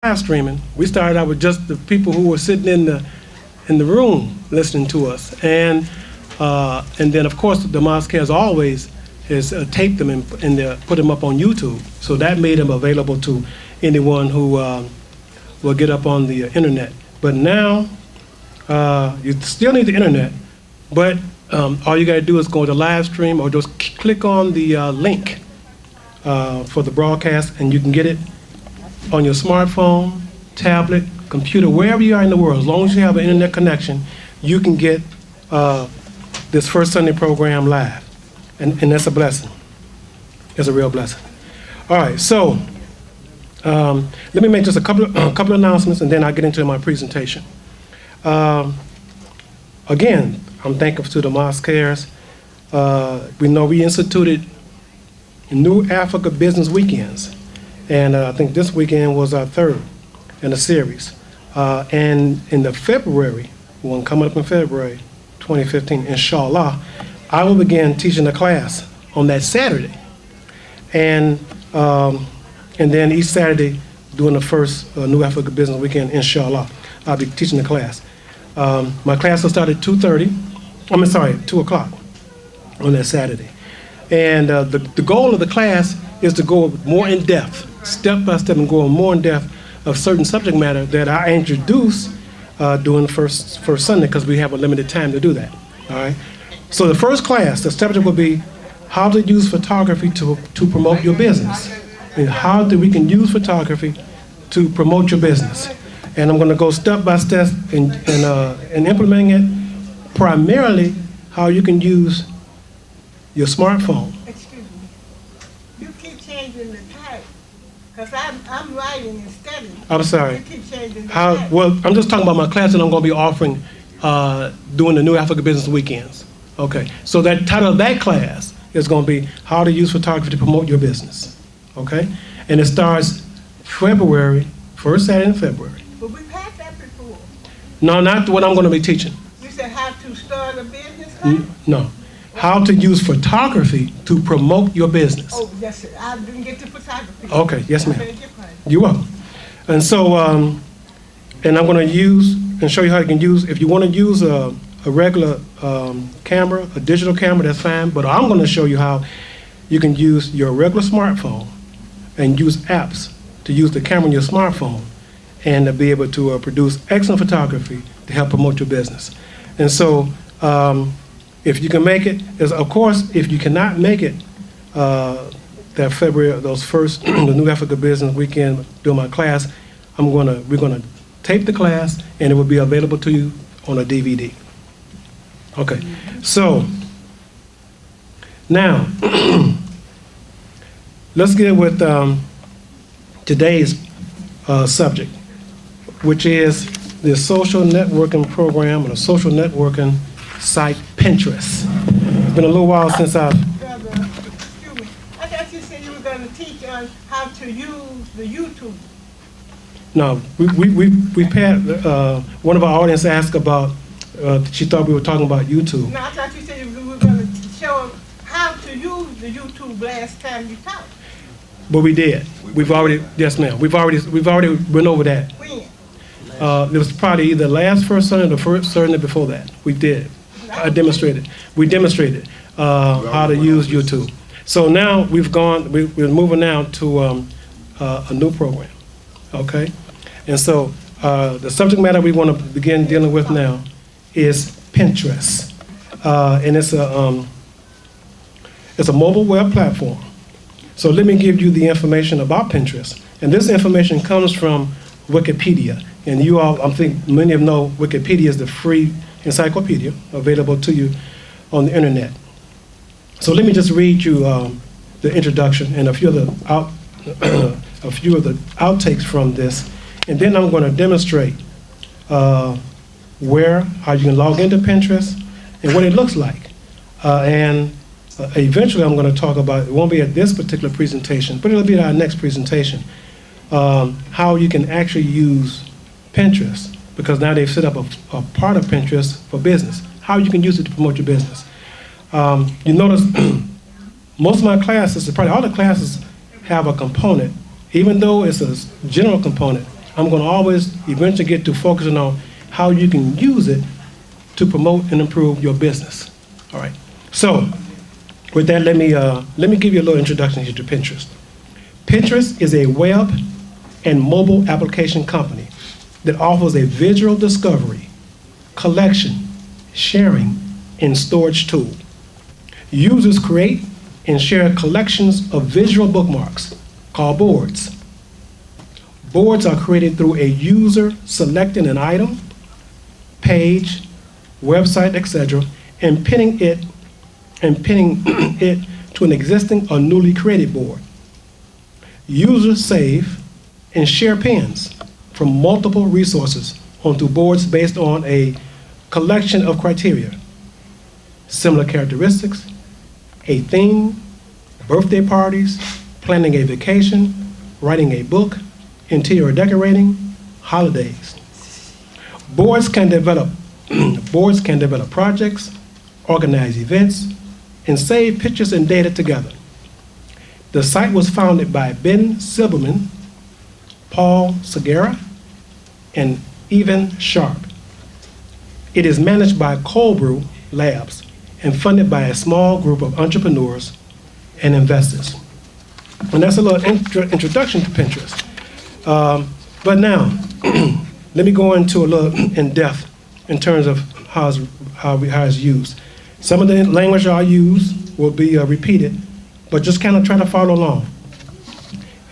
live streaming, we started out with just the people who were sitting in the room listening to us, and then of course the mosque has always taped them and put them up on YouTube. So that made them available to anyone who will get up on the internet. But now you still need the internet, but all you got to do is go to live stream or just click on the link for the broadcast, and you can get it on your smartphone, tablet, computer, wherever you are in the world. As long as you have an internet connection, you can get this First Sunday program live, and that's a blessing. It's a real blessing. All right, so let me make just a couple of announcements, and then I'll get into my presentation. Again, I'm thankful to the Mosqueers. We know we instituted New Africa Business Weekends, and I think this weekend was our third in the series. And in the February, one coming up in February 2015, inshallah, I will begin teaching a class on that Saturday. And then each Saturday, during the first New Africa Business Weekend, inshallah, I'll be teaching the class. My class will start at 2 o'clock on that Saturday. And the goal of the class is to go more in depth, step by step, and go more in depth of certain subject matter that I introduce during the first Sunday, because we have a limited time to do that. All right. So the first class, the subject will be how to use photography to promote your business, and how we can use photography to promote your business. And I'm going to go step by step in implementing it, primarily how you can use your smartphone. Excuse me. You keep changing the type, because I'm writing and studying. I'm sorry. You keep changing the type. Well, I'm just talking about my class that I'm going to be offering during the New Africa Business Weekends. Okay, so that title of that class is going to be how to use photography to promote your business. Okay, and it starts February, first Saturday in February. But we've had that before. No, not what I'm going to be teaching. You said how to start a business, right? No, how to use photography to promote your business. Oh, yes, sir. I didn't get to photography. Okay, yes, ma'am. I beg your pardon. You're welcome. And so, and I'm going to use and show you how you can use, if you want to use a regular camera, a digital camera, that's fine, but I'm going to show you how you can use your regular smartphone and use apps to use the camera on your smartphone and to be able to produce excellent photography to help promote your business. And so, if you can make it, of course, if you cannot make it that February, those first the New Africa Business Weekend during my class, we're gonna tape the class, and it will be available to you on a DVD. Okay, so now let's get with today's subject, which is the social networking program or the social networking site Pinterest. It's been a little while since I've... Brother, excuse me. I thought you said you were going to teach us how to use the YouTube. No, we've had, one of our audience asked about, she thought we were talking about YouTube. No, I thought you said you were going to show us how to use the YouTube last time you talked. But we did. We've already, yes ma'am, we've already went over that. When? It was probably either last first Sunday or the first Sunday before that. We did. We demonstrated how to use YouTube. So now we're moving now to a new program, okay? And so the subject matter we want to begin dealing with now is Pinterest. And it's a mobile web platform. So let me give you the information about Pinterest. And this information comes from Wikipedia. And you all, I think many of you know Wikipedia is the free encyclopedia available to you on the internet. So let me just read you the introduction and a few of the outtakes from this, and then I'm going to demonstrate how you can log into Pinterest and what it looks like. And eventually I'm going to talk about, it won't be at this particular presentation, but it'll be at our next presentation, how you can actually use Pinterest, because now they've set up a part of Pinterest for business, how you can use it to promote your business. You notice most of my classes, probably all the classes, have a component, even though it's a general component, I'm going to always eventually get to focusing on how you can use it to promote and improve your business. All right. So with that, let me give you a little introduction here to Pinterest. Pinterest is a web and mobile application company that offers a visual discovery, collection, sharing, and storage tool. Users create and share collections of visual bookmarks called boards. Boards are created through a user selecting an item, page, website, etc., and pinning it to an existing or newly created board. Users save and share pins from multiple resources onto boards based on a collection of criteria: similar characteristics, a theme, birthday parties, planning a vacation, writing a book, interior decorating, holidays. Boards can develop projects, organize events, and save pictures and data together. The site was founded by Ben Silberman, Paul Segura, and Evan Sharp. It is managed by Coldbrew Labs and funded by a small group of entrepreneurs and investors. And that's a little introduction to Pinterest. But now, let me go into a little in depth in terms of how it's used. Some of the language I'll use will be repeated, but just kind of try to follow along.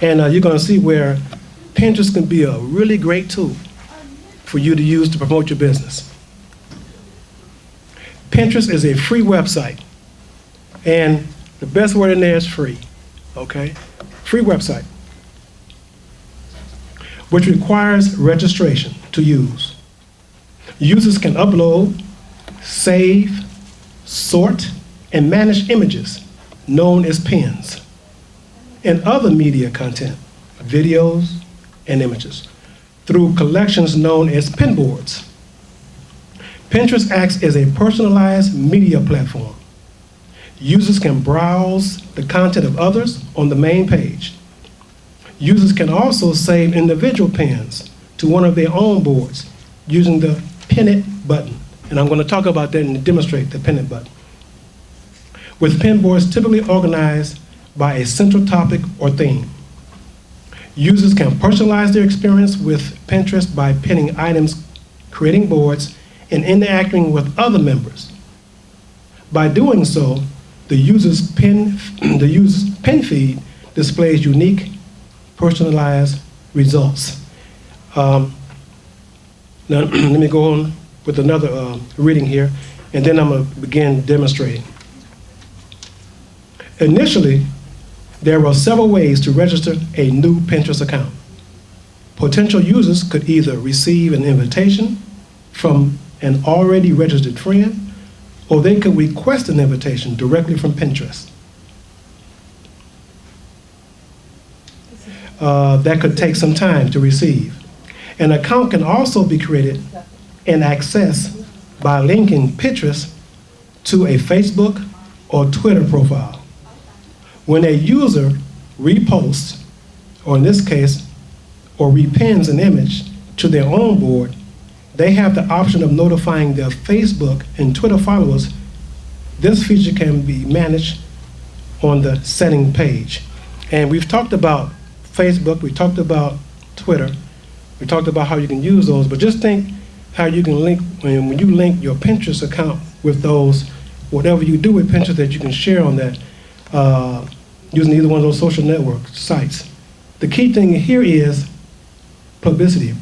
And you're going to see where Pinterest can be a really great tool for you to use to promote your business. Pinterest is a free website, and the best word in there is free, okay? Free website, which requires registration to use. Users can upload, save, sort, and manage images, known as pins, and other media content, videos, and images, through collections known as pin boards. Pinterest acts as a personalized media platform. Users can browse the content of others on the main page. Users can also save individual pins to one of their own boards using the Pin It button. And I'm going to talk about that and demonstrate the Pin It button. With pin boards typically organized by a central topic or theme. Users can personalize their experience with Pinterest by pinning items, creating boards, and interacting with other members. By doing so, the user's pin feed displays unique, personalized results. Now, let me go on with another reading here, and then I'm going to begin demonstrating. Initially, there were several ways to register a new Pinterest account. Potential users could either receive an invitation from an already registered friend, or they could request an invitation directly from Pinterest. That could take some time to receive. An account can also be created and accessed by linking Pinterest to a Facebook or Twitter profile. When a user reposts, or in this case, or repins an image to their own board, they have the option of notifying their Facebook and Twitter followers. This feature can be managed on the setting page. And we've talked about Facebook, we talked about Twitter, we talked about how you can use those, but just think how you can link, when you link your Pinterest account with those, whatever you do with Pinterest that you can share on that, using either one of those social network sites. The key thing here is publicity,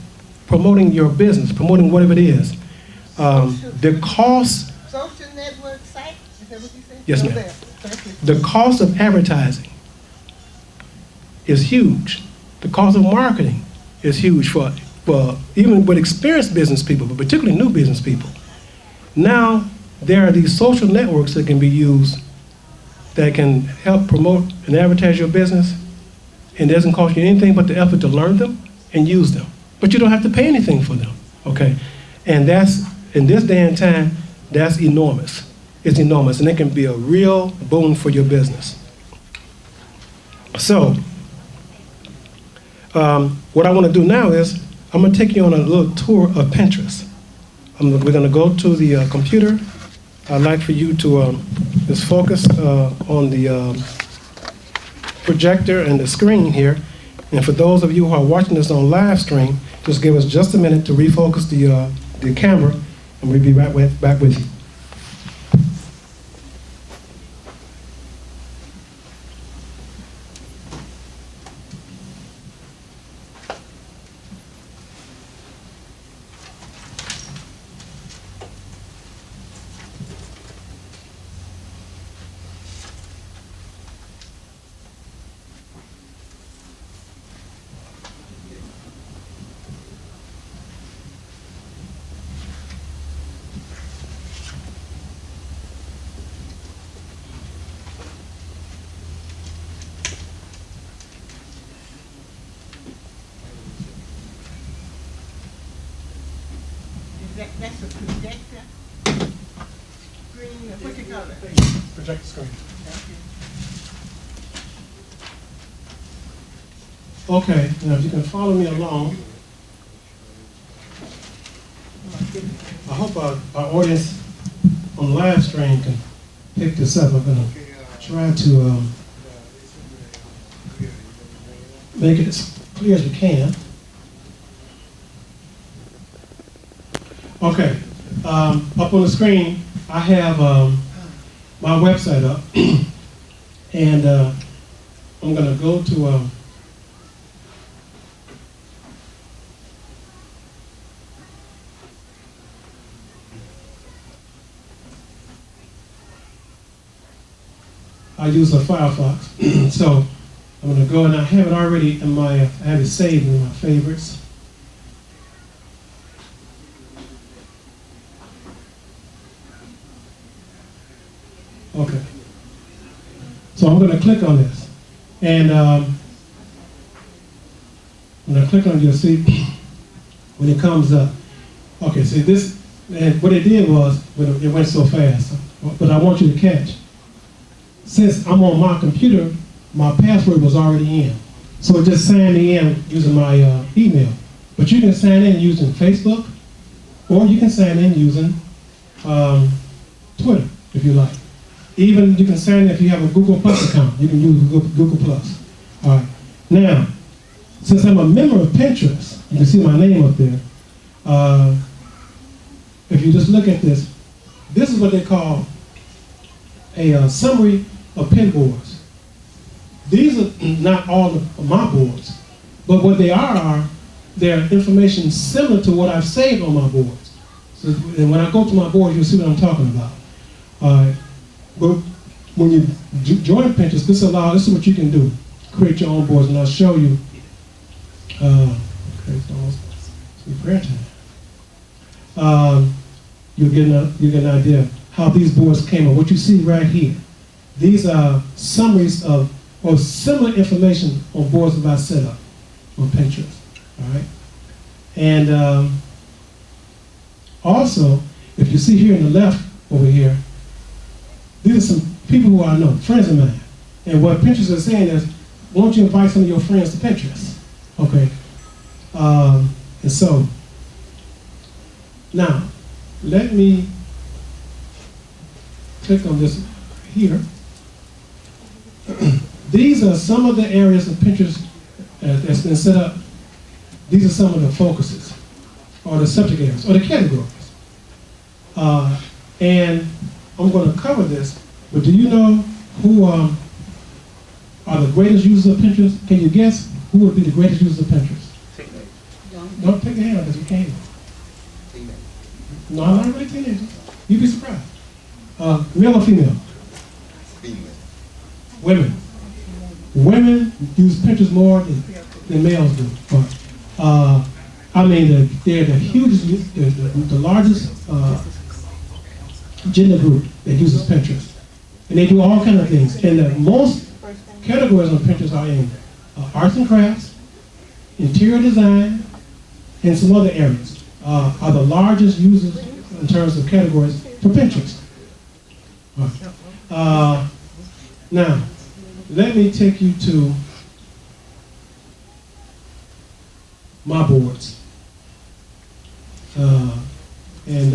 promoting your business, promoting whatever it is. The cost... Social network site? Is that what you said? Yes, ma'am. The cost of advertising is huge. The cost of marketing is huge for even with experienced business people, but particularly new business people. Now, there are these social networks that can be used that can help promote and advertise your business, and it doesn't cost you anything but the effort to learn them and use them. But you don't have to pay anything for them, okay? And that's, in this day and time, that's enormous. It's enormous, and it can be a real boon for your business. So, what I want to do now is I'm going to take you on a little tour of Pinterest. We're going to go to the computer. I'd like for you to just focus on the projector and the screen here. And for those of you who are watching this on live stream, just give us just a minute to refocus the camera, and we'll be back with you. That's a projector screen. What you call it? Projector screen. Okay, now if you can follow me along. I hope our audience on the live stream can pick this up. I'm going to try to make it as clear as we can. Okay, up on the screen, I have my website up, and I'm going to go to I use a Firefox, so I'm going to go, and I have it already in I have it saved in my favorites. Okay. So I'm going to click on this. And when I click on it, you'll see when it comes up. Okay, see this, and what it did was, it went so fast, but I want you to catch. Since I'm on my computer, my password was already in. So it just signed me in using my email. But you can sign in using Facebook, or you can sign in using Twitter, if you like. Even you can sign in if you have a Google Plus account. You can use Google Plus. All right. Now, since I'm a member of Pinterest, you can see my name up there. If you just look at this, this is what they call a summary of pin boards. These are not all of my boards, but what they are they're information similar to what I've saved on my boards. So, and when I go to my board, you'll see what I'm talking about. But when you join Pinterest, this is what you can do. Create your own boards, and I'll show you. You'll get an idea of how these boards came up. What you see right here, these are summaries of or similar information on boards that I set up on Pinterest. All right, and also, if you see here in the left over here, these are some people who I know, friends of mine. And what Pinterest is saying is, why don't you invite some of your friends to Pinterest? Okay. And so, now, let me click on this here. These are some of the areas of Pinterest that's been set up. These are some of the focuses, or the subject areas, or the categories. And I'm going to cover this, but do you know who are the greatest users of Pinterest? Can you guess who would be the greatest users of Pinterest? Don't take a hand because you can't. No, I'm not really teenagers. You'd be surprised. Male or female? Female. Women. Women use Pinterest more than males do. I mean, they're the hugest, the largest gender group that uses Pinterest. And they do all kinds of things. And the most categories on Pinterest are in arts and crafts, interior design, and some other areas are the largest users in terms of categories for Pinterest. Now, let me take you to my boards. and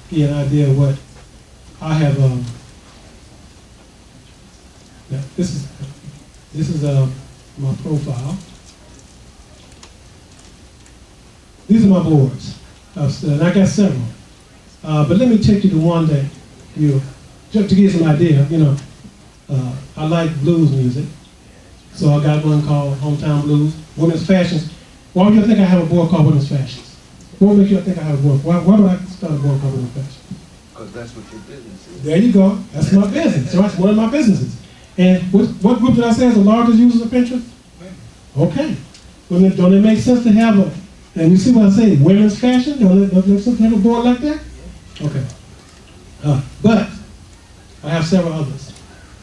give you an idea of what I have. Now, this is my profile. These are my boards, and I got several. But let me take you to one that just to give you some idea. I like blues music, so I got one called Hometown Blues. Women's Fashions. Why do you think I have a board called Women's Fashions? What makes you think I have a board? Why would I start a board called Women's Fashions? Because that's what your business is. There you go. That's my business. So that's one of my businesses. And what group did I say is the largest users of Pinterest? Okay. Well, don't it make sense to have and you see what I say, women's fashion? Don't it make sense to have a board like that? Okay. But I have several others.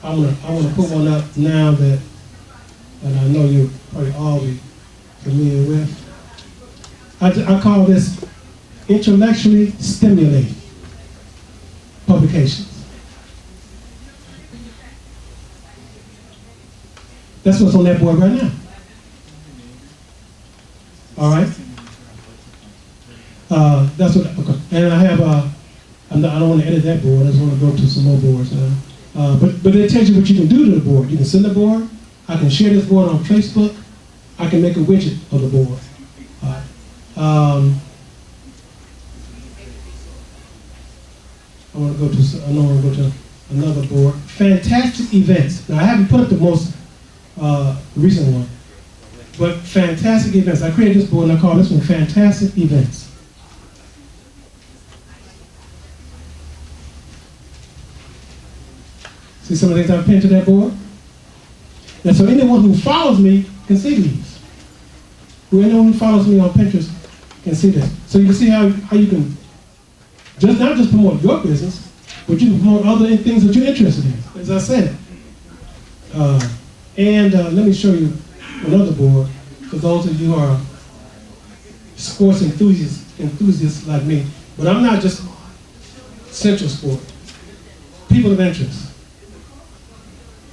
I want to put one up now that I know you're probably all be familiar with. I call this intellectually stimulating publications. That's what's on that board right now. All right. That's what. Okay. And I have. I don't want to edit that board. I just want to go to some more boards now. But it tells you what you can do to the board. You can send a board. I can share this board on Facebook. I can make a widget of the board. I want to go to another board. Fantastic events. Now I haven't put up the most recent one, but fantastic events. I created this board and I call this one Fantastic Events. See some of the things I've pinned to that board? And so anyone who follows me can see these. Anyone who follows me on Pinterest can see that. So you can see how you can not just promote your business, but you can promote other things that you're interested in, as I said. Let me show you another board for those of you who are sports enthusiasts like me. But I'm not just Central Sport. People of interest.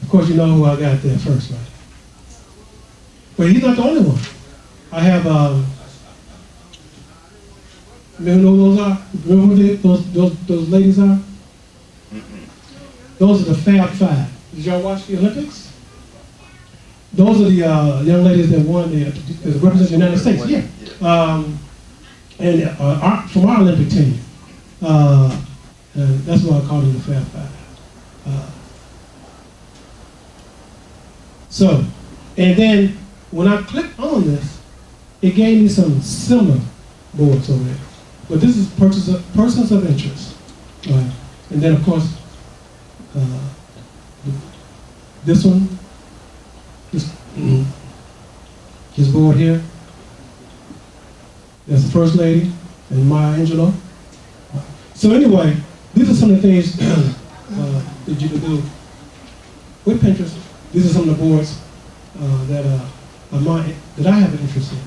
Of course, you know who I got there first, right? But he's not the only one. I have, you know who those are? Remember who those ladies are? Those are the Fab Five. Did y'all watch the Olympics? Those are the young ladies that won that represent the United States. Yeah. From our Olympic team. And that's why I call them the Fab Five. And then when I clicked on this, it gave me some similar boards over there. But this is persons of interest. And then of course, this one, this board here, that's the First Lady and Maya Angelou. So anyway, these are some of the things that you can do with Pinterest. These are some of the boards that I have an interest in.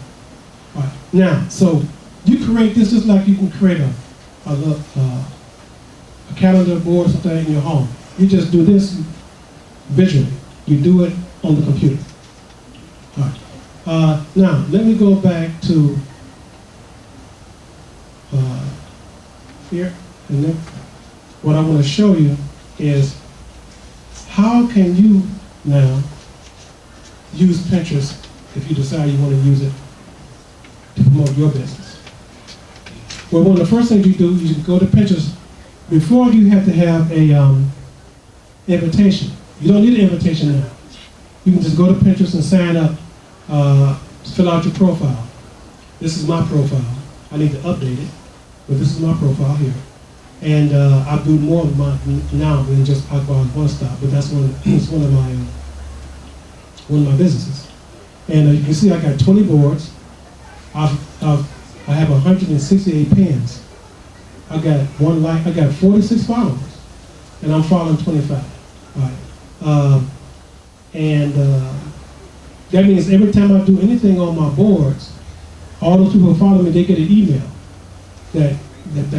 All right. Now, so you create this just like you can create a calendar board or something in your home. You just do this visually. You do it on the computer. All right. Now, let me go back to here. And then what I want to show you is how can you now use Pinterest if you decide you want to use it to promote your business. Well, one of the first things you do is you go to Pinterest. Before you have to have a invitation. You don't need an invitation now. You can just go to Pinterest and sign up, fill out your profile. This is my profile. I need to update it, but this is my profile here. And I do more of mine now than just Akbar One Stop, but that's one of my businesses. And you can see I got 20 boards. I have 168 pins. I got 46 followers, and I'm following 25. All right. That means every time I do anything on my boards, all those people who follow me, they get an email that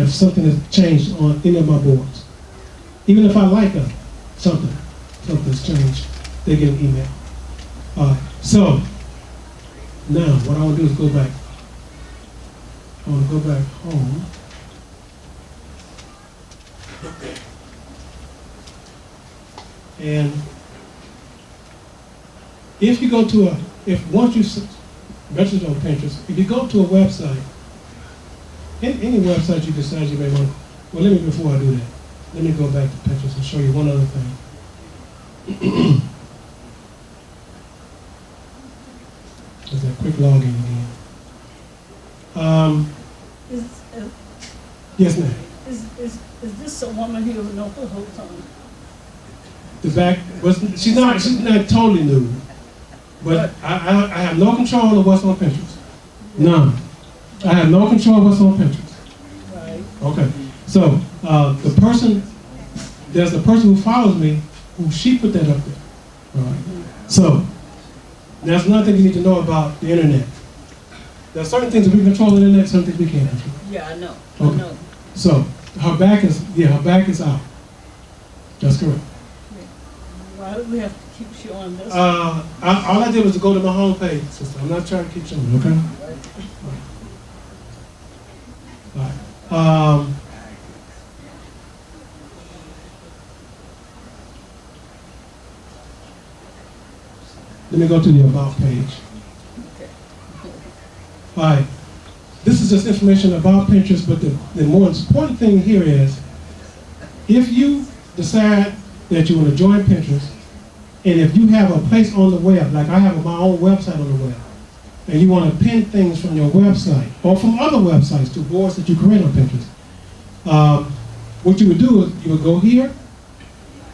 something has changed on any of my boards. Even if I like something's changed, they get an email. So now what I want to do is go back. I want to go back home. And if you go to once you register on Pinterest, if you go to a website, any website you decide you may want to, well, before I do that, let me go back to Pinterest and show you one other thing. There's that quick login again. Yes, ma'am. Is this a woman here who knows the whole time? The back was she's not totally new, but I have no control of what's on Pinterest. None. I have no control of what's on Pinterest. Right. Okay. So there's a person who follows me who she put that up there. All right. So there's another thing you need to know about the internet. There are certain things that we control the internet, certain things we can't control. Yeah, I know. Okay. I know. So her back is out. That's correct. Why do we have to keep showing this? All I did was to go to my home page, sister. I'm not trying to keep showing you, okay? All right. Let me go to the About page. All right. This is just information about Pinterest, but the more important thing here is if you decide that you want to join Pinterest, and if you have a place on the web, like I have my own website on the web, and you want to pin things from your website or from other websites to boards that you create on Pinterest, what you would do is you would go here.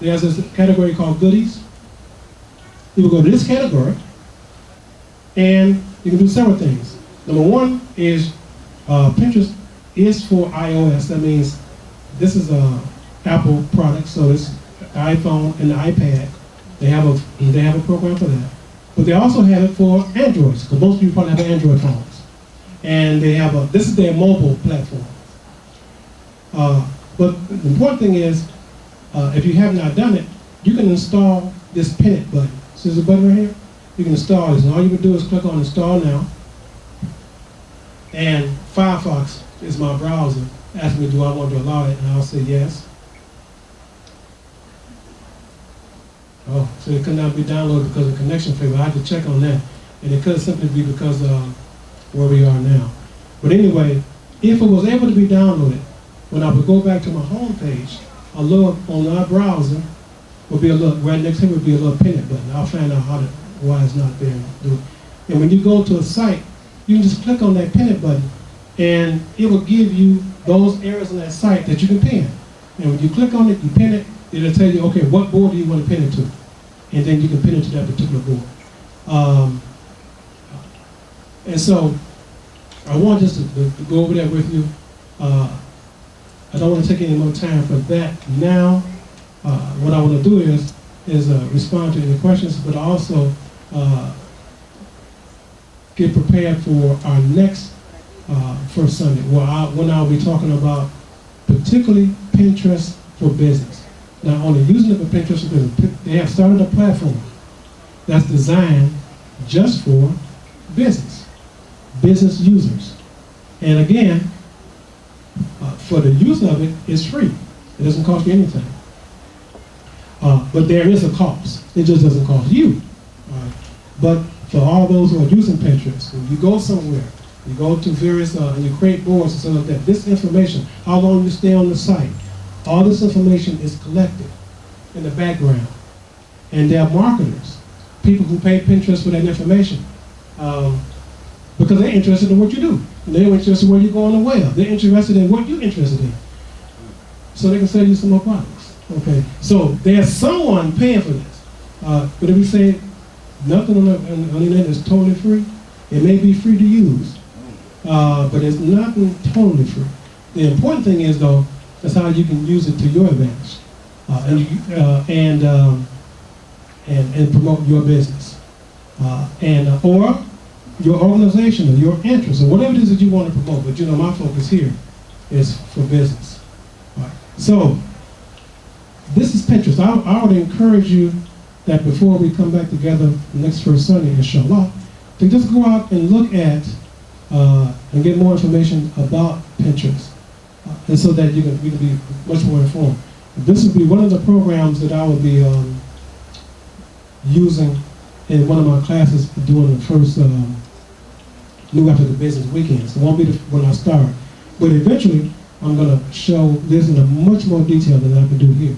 There's this category called goodies. You would go to this category, and you can do several things. Number one is Pinterest is for iOS. That means this is a Apple product, so it's iPhone and the iPad. They have a program for that. But they also have it for Androids, because most people probably have Android phones. And they have this is their mobile platform. But the important thing is, if you have not done it, you can install this pin it button. See this button right here? You can install this, and all you would do is click on Install Now. And Firefox is my browser. Ask me, do I want to allow it? And I'll say yes. Oh, so it could not be downloaded because of connection failure. I had to check on that. And it could simply be because of where we are now. But anyway, if it was able to be downloaded, when I would go back to my home page, a little on our browser would be a little, right next to it would be a little pin it button. I'll find out why it's not there. And when you go to a site, you can just click on that pin it button, and it will give you those areas on that site that you can pin. And when you click on it, you pin it, it'll tell you, okay, what board do you want to pin it to? And then you can pin it to that particular board. And so I want just to go over that with you. I don't want to take any more time for that now. What I want to do is respond to any questions, but also get prepared for our next first Sunday, when I'll be talking about particularly Pinterest for business. Not only using it for Pinterest for business, they have started a platform that's designed just for business users. And again, for the use of it, it's free. It doesn't cost you anything. But there is a cost. It just doesn't cost you. But for all those who are using Pinterest, when you go somewhere, you go to various, and you create boards and stuff like that, this information, how long you stay on the site, all this information is collected in the background. And there are marketers, people who pay Pinterest for that information, because they're interested in what you do. And they're interested in where you go on the web. They're interested in what you're interested in. So they can sell you some more products. Okay, so there's someone paying for this. But if we say nothing on the internet is totally free, it may be free to use, but it's nothing totally free. The important thing is, though, that's how you can use it to your advantage, and promote your business, or your organization, or your interest, or whatever it is that you want to promote. But my focus here is for business. All right. So this is Pinterest. I would encourage you that before we come back together next first Sunday, inshallah, to just go out and look at and get more information about Pinterest, and so that you can be much more informed. This would be one of the programs that I will be using in one of my classes during the first New Africa Business Weekends. It won't be when I start, but eventually I'm going to show this in a much more detail than I can do here.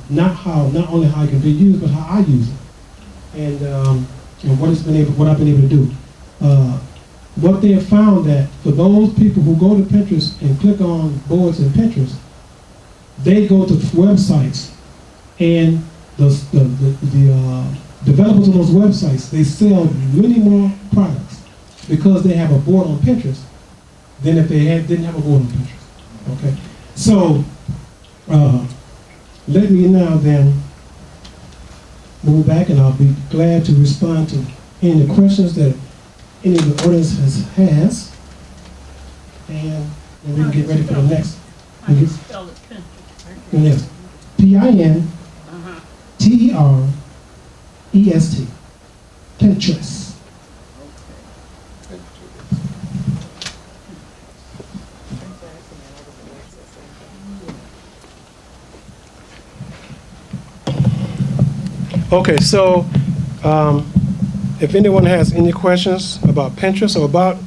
Not only how it can be used, but how I use it, and what I've been able to do. What they have found that for those people who go to Pinterest and click on boards in Pinterest, they go to websites, and the developers on those websites, they sell many more products because they have a board on Pinterest than if they didn't have a board on Pinterest. Okay, so let me now then move back, and I'll be glad to respond to any of the questions that any of the audience has, and then we can get ready for the next. How do you spell it, Pinterest? Yes, Pinterest, Pinterest. Okay, so if anyone has any questions about Pinterest or about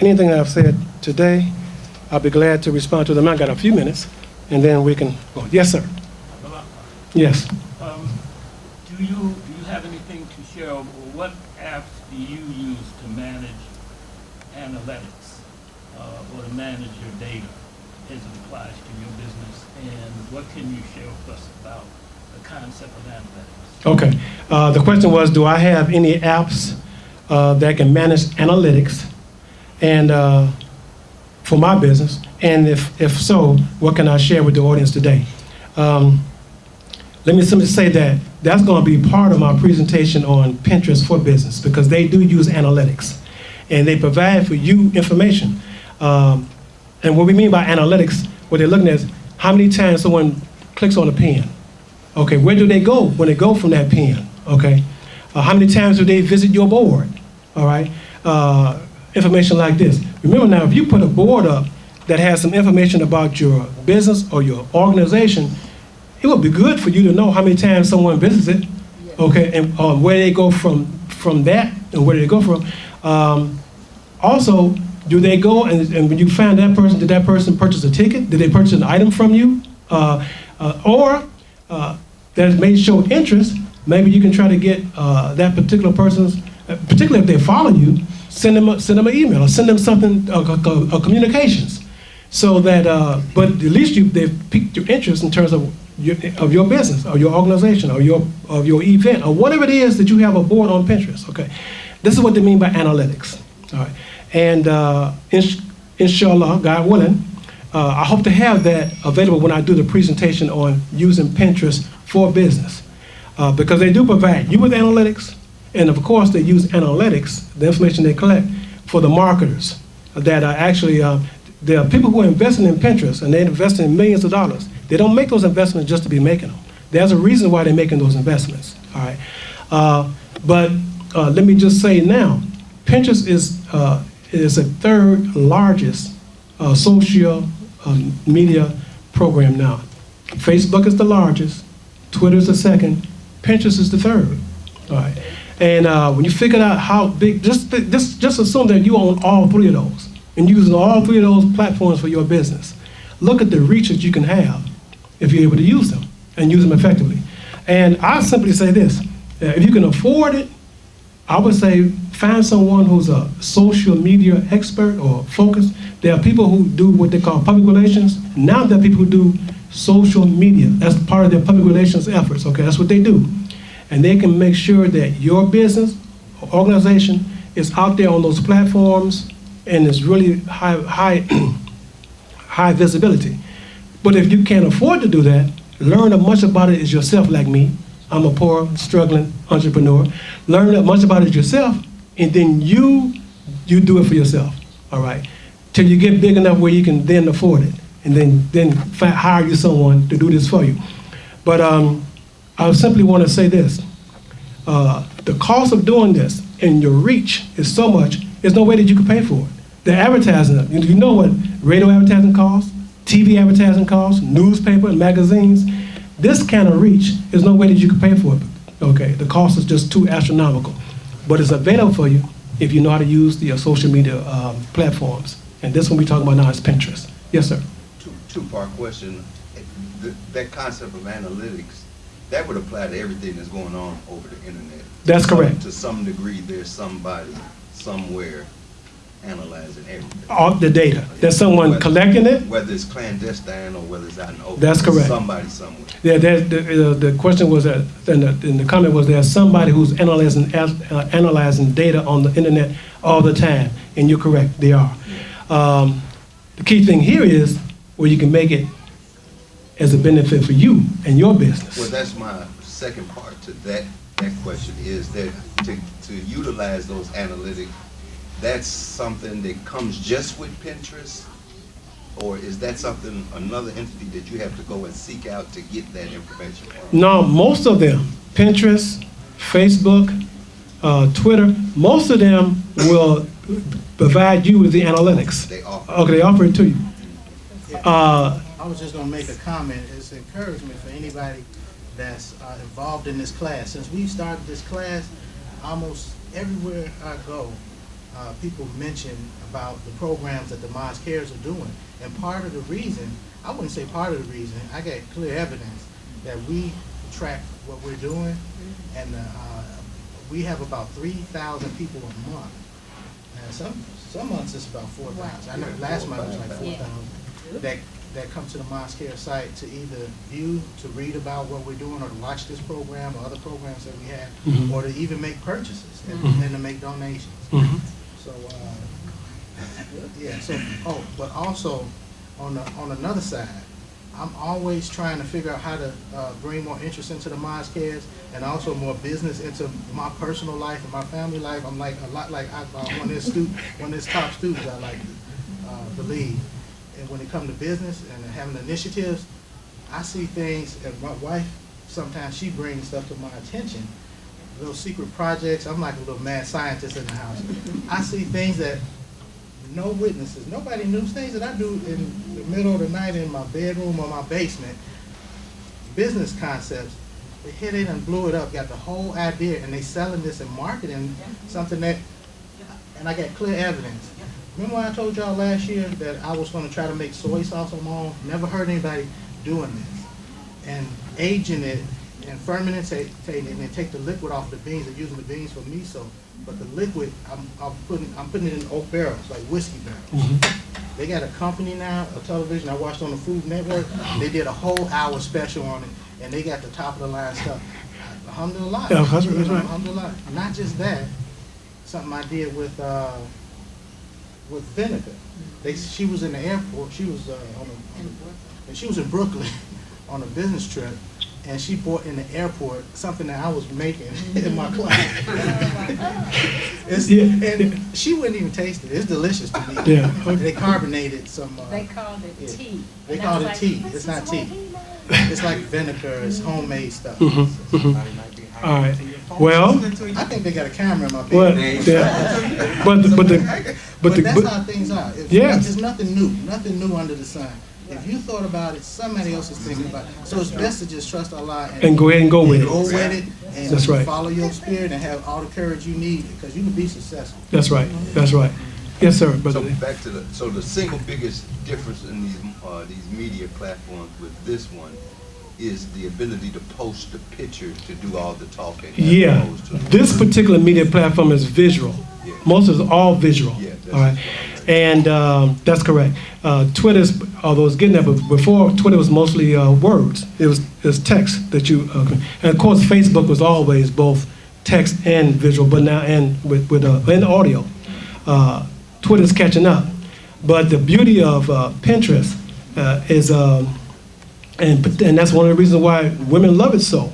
anything that I've said today, I'll be glad to respond to them. I've got a few minutes, and then we can go. Yes, sir. Yes. Do you have anything to share, or what apps do you use to manage analytics or to manage your data as it applies to your business? And what can you share with us about the concept of analytics? Okay. The question was, do I have any apps that can manage analytics and for my business? And if so, what can I share with the audience today? Let me simply say that that's going to be part of my presentation on Pinterest for Business, because they do use analytics and they provide for you information. And what we mean by analytics, what they're looking at is how many times someone clicks on a pen. Okay, where do they go when they go from that pen? Okay, how many times do they visit your board? All right, information like this. Remember now, if you put a board up that has some information about your business or your organization, it would be good for you to know how many times someone visits it, okay, and where they go from that, and where do they go from. Also, do they go and when you find that person, did that person purchase a ticket? Did they purchase an item from you? Or that may show interest, maybe you can try to get that particular person's, particularly if they follow you, send them an email or send them something, communications, so that, but at least they've piqued your interest in terms of your business or your organization or your event or whatever it is that you have a board on Pinterest. Okay, this is what they mean by analytics. All right, and inshallah, God willing, I hope to have that available when I do the presentation on using Pinterest for business, because they do provide you with analytics, and of course they use analytics, the information they collect, for the marketers that are actually, there are people who are investing in Pinterest, and they're investing in millions of dollars. They don't make those investments just to be making them. There's a reason why they're making those investments. All right, but let me just say now, Pinterest is the third largest social media program now. Facebook is the largest, Twitter is the second, Pinterest is the third. All right, and when you figure out how big, just assume that you own all three of those and using all three of those platforms for your business. Look at the reach that you can have if you're able to use them and use them effectively. And I simply say this, if you can afford it, I would say find someone who's a social media expert or focused. There are people who do what they call public relations. Now there are people who do social media. That's part of their public relations efforts, okay? That's what they do. And they can make sure that your business or organization is out there on those platforms and is really high visibility. But if you can't afford to do that, learn as much about it as yourself, like me. I'm a poor, struggling entrepreneur. Learn as much about it yourself, and then you do it for yourself, all right? Till you get big enough where you can then afford it, and then hire you someone to do this for you. But I simply want to say this. The cost of doing this and your reach is so much, there's no way that you could pay for it. The advertising, you know what radio advertising costs, TV advertising costs, newspaper, magazines. This kind of reach, there's no way that you could pay for it. Okay, the cost is just too astronomical. But it's available for you if you know how to use the social media platforms. And this one we're talking about now is Pinterest. Yes, sir. Two-part question. That concept of analytics, that would apply to everything that's going on over the internet. That's correct. To some degree, there's somebody somewhere analyzing everything. All the data. There's someone collecting it. Whether it's clandestine or whether it's out in the open. That's correct. Somebody somewhere. Yeah, the question was that, and the comment was there's somebody who's analyzing data on the internet all the time, and you're correct, they are. The key thing here is where you can make it as a benefit for you and your business. Well, that's my second part to that question is that to utilize those analytics, that's something that comes just with Pinterest, or is that something, another entity that you have to go and seek out to get that information from? No, most of them, Pinterest, Facebook, Twitter, most of them will provide you with the analytics. They offer. Okay, they offer it to you. I was just gonna make a comment. It's encouragement for anybody that's involved in this class. Since we started this class, almost everywhere I go, people mention about the programs that the Mosque Cares are doing. And part of the reason, I wouldn't say part of the reason, I got clear evidence that we track what we're doing, and we have about 3,000 people a month. And some months it's about 4,000. I know last month it was like 4,000 that come to the Mosque Care site to either view, to read about what we're doing, or to watch this program or other programs that we have, or to even make purchases and to make donations. So, yeah. So, but also on another side, I'm always trying to figure out how to bring more interest into the Mosque Cares, and also more business into my personal life and my family life. I'm like a lot like one of his top students. I like to believe. And when it comes to business and having initiatives, I see things, and my wife, sometimes she brings stuff to my attention, little secret projects. I'm like a little mad scientist in the house. I see things that no witnesses, nobody knew, things that I do in the middle of the night in my bedroom or my basement, business concepts. They hit it and blew it up, got the whole idea, and they selling this and marketing something that, and I got clear evidence. Remember when I told y'all last year that I was going to try to make soy sauce on my own? Never heard anybody doing this. And aging it and fermenting it and then take the liquid off the beans and using the beans for miso. But the liquid, I'm putting it in oak barrels, like whiskey barrels. They got a company now, a television I watched on the Food Network. They did a whole hour special on it, and they got the top of the line stuff. Alhamdulillah. Yeah, that's right. Alhamdulillah. Not just that, something I did with vinegar. She was in the airport. She was she was in Brooklyn on a business trip, and she bought in the airport something that I was making in my class. And she wouldn't even taste it. It's delicious to me. Yeah. They carbonated some. They called it tea. They And I called was it like, tea. "This It's is not what tea. he likes." It's like vinegar. It's homemade stuff. All right. Well, I think they got a camera in my but bed. yeah. But that's how things are. Yes. There's nothing new under the sun. If you thought about it, somebody else is thinking about it. So it's best to just trust Allah And go ahead and go with it. Go with it and That's right. follow your spirit and have all the courage you need, because you can be successful. That's right. That's right. Yes, sir. So Brother. back to the single biggest difference in these media platforms with this one is the ability to post the picture to do all the talking. Yeah. This particular media platform is visual. Yeah. Most of it's all visual. Yeah, that's all right. And that's correct. Twitter's, although it's getting there, but before Twitter was mostly words. It was text that you, and of course Facebook was always both text and visual, but now and with and audio. Twitter's catching up. But the beauty of Pinterest is, and that's one of the reasons why women love it so,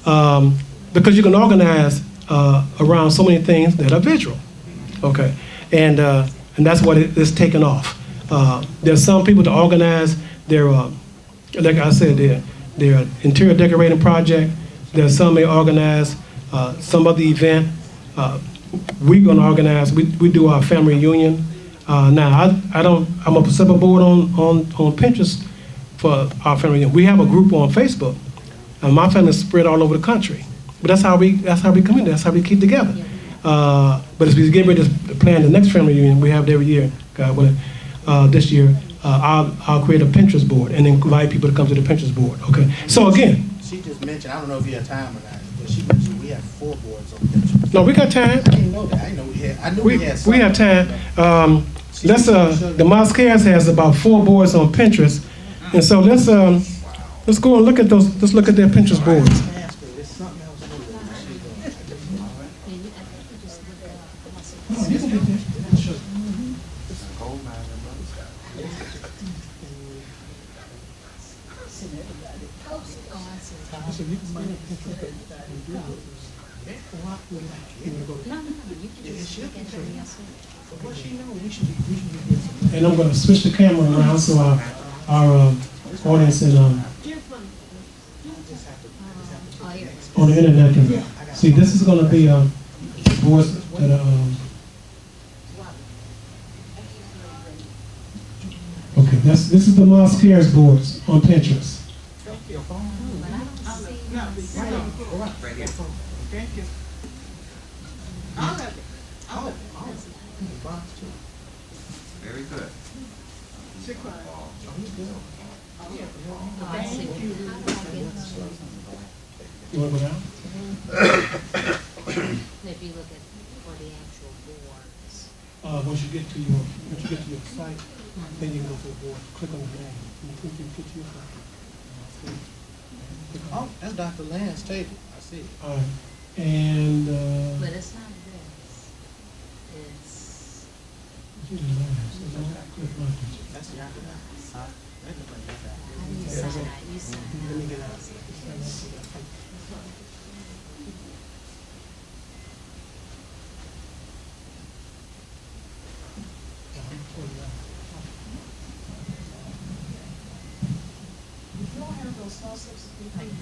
because you can organize around so many things that are visual. Okay, and that's what it's taken off. There's some people that organize their, like I said, their interior decorating project. There's some may organize some other event. we're gonna organize, we do our family reunion. Now, I'm a separate board on Pinterest for our family reunion. We have a group on Facebook. My family's spread all over the country. But that's how we come in, that's how we keep together. But as we get ready to plan the next family reunion, we have it every year, God willing, this year, I'll create a Pinterest board and invite people to come to the Pinterest board, okay? So again, She just mentioned, I don't know if you have time or not, but she mentioned we have 4 boards on Pinterest. no, we got time. I didn't know that. I didn't know we had. I knew we had some. We have time. The Mosque has about 4 boards on Pinterest. And so let's go and look at those, let's look at their Pinterest boards. Ask her, there's something else new that she's doing. What she know, we should be getting some. And I'm going to switch the camera around so our audience and on the internet can see. This is going to be boards that are okay. This is the Mosque boards on Pinterest. Right here. Thank you. All of it. All of it. Very good. You want to go down? If you look at for the actual boards. Once you get to your site, then you can go to the board. Click on the name. And you can get to your site. Oh, that's Dr. Land's table. I see it. All right. And But it's not this. It's, That's the after that. That looks like that. how do you sign that? You sign Let me get out. You don't have those small slips of paper.